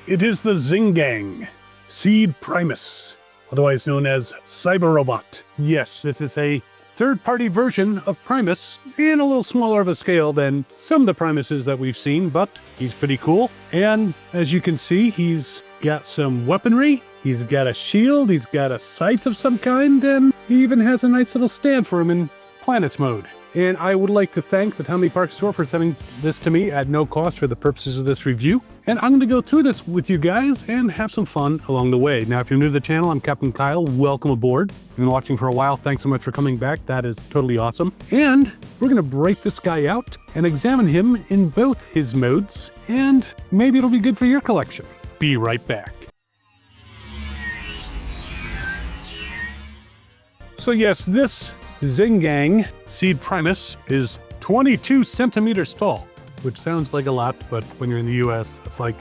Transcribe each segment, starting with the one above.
It is the XingGang, Seed Primus, otherwise known as Cyberrobot. Yes, this is a third-party version of Primus, and a little smaller of a scale than some of the Primuses that we've seen, but he's pretty cool. And as you can see, he's got some weaponry, he's got a shield, he's got a sight of some kind, and he even has a nice little stand for him in Planets mode. And I would like to thank the Tommy Park store for sending this to me at no cost for the purposes of this review. And I'm going to go through this with you guys and have some fun along the way. Now, if you're new to the channel, I'm Captain Kyle. Welcome aboard. If you've been watching for a while, thanks so much for coming back. That is totally awesome. And we're going to break this guy out and examine him in both his modes. And maybe it'll be good for your collection. Be right back. So yes, this XingGang Seed Primus is 22 centimeters tall, which sounds like a lot, but when you're in the US, it's like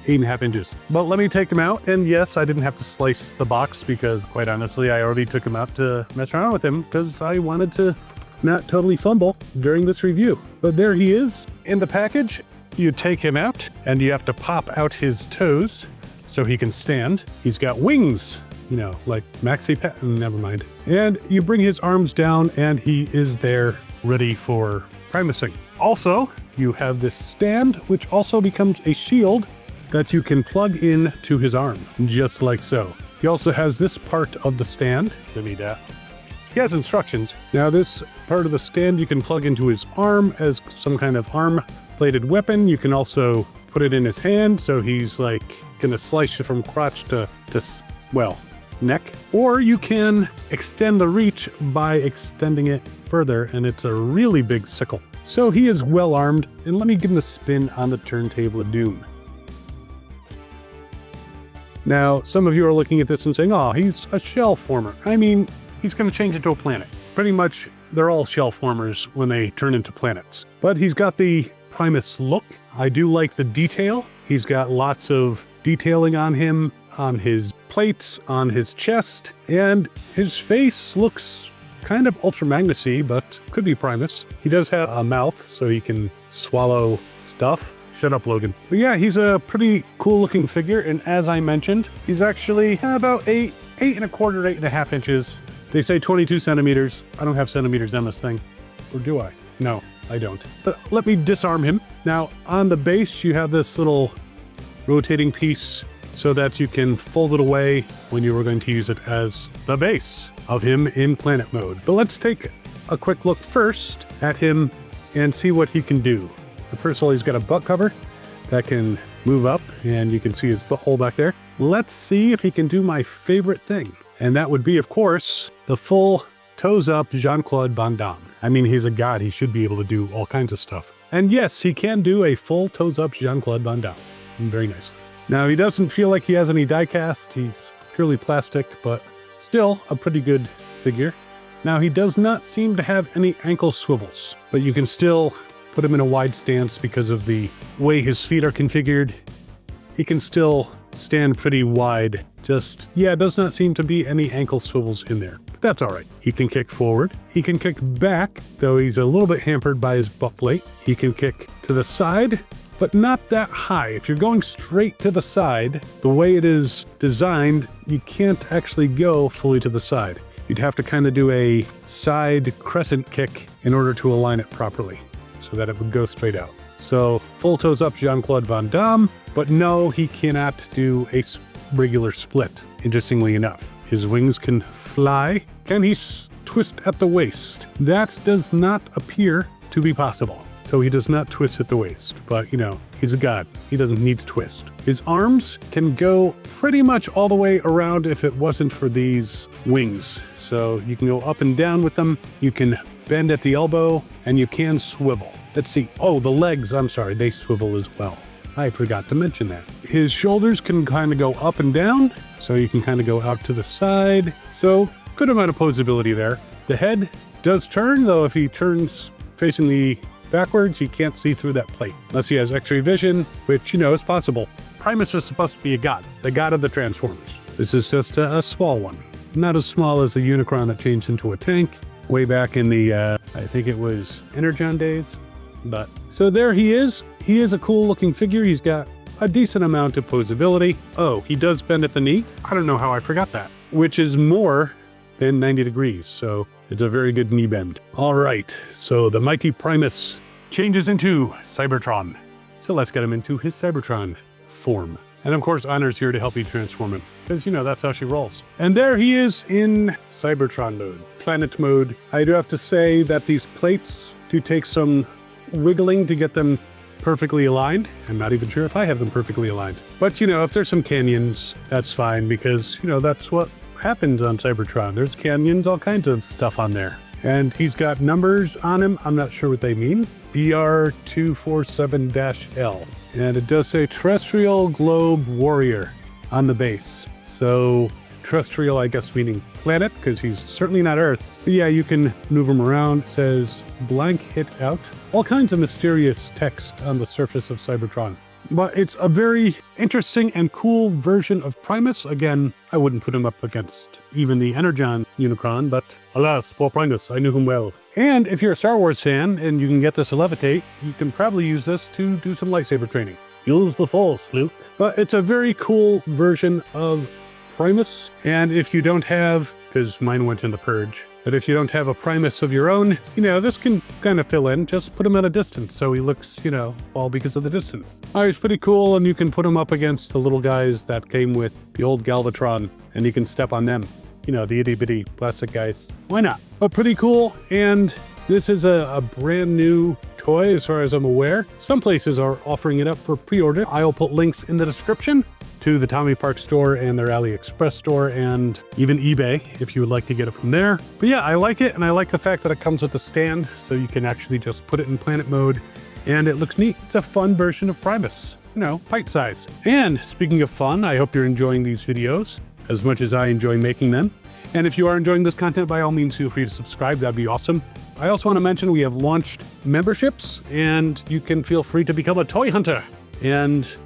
8.5 inches. But let me take him out, and yes, I didn't have to slice the box because, quite honestly, I already took him out to mess around with him because I wanted to not totally fumble during this review. But there he is in the package. You take him out, and you have to pop out his toes so he can stand. He's got wings, you know, like Maxi Pet, never mind. And you bring his arms down and he is there ready for primusing. Also, you have this stand, which also becomes a shield that you can plug in to his arm, just like so. He also has this part of the stand. Let me that. He has instructions. Now this part of the stand you can plug into his arm as some kind of arm-bladed weapon. You can also put it in his hand, so he's like gonna slice you from crotch to well, neck. Or you can extend the reach by extending it further, and it's a really big sickle. So he is well armed, and let me give him a spin on the turntable of doom. Now, some of you are looking at this and saying, oh, he's a shell former. I mean, he's going to change into a planet. Pretty much, they're all shell formers when they turn into planets. But he's got the Primus look. I do like the detail. He's got lots of detailing on him, on his plates, on his chest, and his face looks kind of Ultra Magnus-y, but could be Primus. He does have a mouth, so he can swallow stuff. Shut up, Logan. But yeah, he's a pretty cool looking figure, and as I mentioned, he's actually about 8.25, 8.5 inches. They say 22 centimeters. I don't have centimeters on this thing. Or do I? No, I don't. But let me disarm him. Now, on the base, you have this little rotating piece so that you can fold it away when you were going to use it as the base of him in planet mode. But let's take a quick look first at him and see what he can do. But first of all, he's got a butt cover that can move up, and you can see his butthole back there. Let's see if he can do my favorite thing, and that would be, of course, the full toes up Jean-Claude Van Damme. I mean, he's a god. He should be able to do all kinds of stuff. And yes, he can do a full toes up Jean-Claude Van Damme very nicely. Now, he doesn't feel like he has any die cast. He's purely plastic, but still a pretty good figure. Now, he does not seem to have any ankle swivels, but you can still put him in a wide stance because of the way his feet are configured. He can still stand pretty wide. Just, yeah, it does not seem to be any ankle swivels in there. But that's all right. He can kick forward. He can kick back, though he's a little bit hampered by his butt plate. He can kick to the side, but not that high. If you're going straight to the side, the way it is designed, you can't actually go fully to the side. You'd have to kind of do a side crescent kick in order to align it properly so that it would go straight out. So full toes up Jean-Claude Van Damme, but no, he cannot do a regular split, interestingly enough. His wings can fly. Can he twist at the waist? That does not appear to be possible. So he does not twist at the waist, but you know, he's a god. He doesn't need to twist. His arms can go pretty much all the way around if it wasn't for these wings. So you can go up and down with them. You can bend at the elbow, and you can swivel. Let's see. Oh, the legs, I'm sorry, they swivel as well. I forgot to mention that. His shoulders can kind of go up and down, so you can kind of go out to the side. So good amount of posability there. The head does turn, though if he turns facing the backwards, you can't see through that plate, unless he has X-ray vision, which, you know, is possible. Primus was supposed to be a god, the god of the Transformers. This is just a small one. Not as small as the Unicron that changed into a tank way back in the, I think it was Energon days. But so there he is. He is a cool looking figure. He's got a decent amount of posability. Oh, he does bend at the knee. I don't know how I forgot that, which is more than 90 degrees. So it's a very good knee bend. All right, so the mighty Primus changes into Cybertron. So let's get him into his Cybertron form. And of course, Honor's here to help you transform him, because, you know, that's how she rolls. And there he is in Cybertron mode, planet mode. I do have to say that these plates do take some wiggling to get them perfectly aligned. I'm not even sure if I have them perfectly aligned. But, you know, if there's some canyons, that's fine, because, you know, that's what happens on Cybertron. There's canyons, all kinds of stuff on there. And he's got numbers on him. I'm not sure what they mean. BR247-L. And it does say Terrestrial Globe Warrior on the base. So terrestrial, I guess, meaning planet, because he's certainly not Earth. But yeah, you can move him around. It says blank hit out. All kinds of mysterious text on the surface of Cybertron. But it's a very interesting and cool version of Primus. Again, I wouldn't put him up against even the Energon Unicron, but alas, poor Primus, I knew him well. And if you're a Star Wars fan and you can get this to levitate, you can probably use this to do some lightsaber training. Use the Force, Luke. But it's a very cool version of Primus. And if you don't have, because mine went in the purge, but if you don't have a Primus of your own, you know, this can kind of fill in. Just put him at a distance so he looks, you know, all because of the distance. It's pretty cool, and you can put him up against the little guys that came with the old Galvatron, and you can step on them. You know, the itty-bitty plastic guys. Why not? But pretty cool, and this is a brand new toy as far as I'm aware. Some places are offering it up for pre-order. I'll put links in the description to the Tommy Park store and their AliExpress store and even eBay if you would like to get it from there. But yeah, I like it, and I like the fact that it comes with a stand so you can actually just put it in planet mode, and it looks neat. It's a fun version of Primus, you know, bite size. And speaking of fun, I hope you're enjoying these videos as much as I enjoy making them. And if you are enjoying this content, by all means, feel free to subscribe. That'd be awesome. I also want to mention we have launched memberships, and you can feel free to become a toy hunter and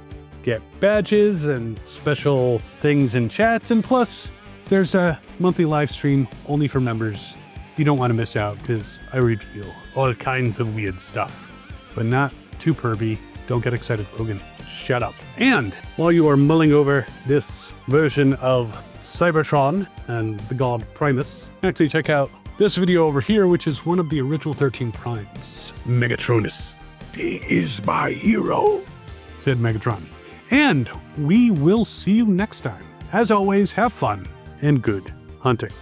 get badges and special things in chats, and plus there's a monthly live stream only for members. You don't want to miss out, because I reveal all kinds of weird stuff, but not too pervy. Don't get excited, Logan. Shut up. And while you are mulling over this version of Cybertron and the god Primus, actually check out this video over here, which is one of the original 13 Primes. Megatronus. He is my hero, said Megatron. And we will see you next time. As always, have fun and good hunting.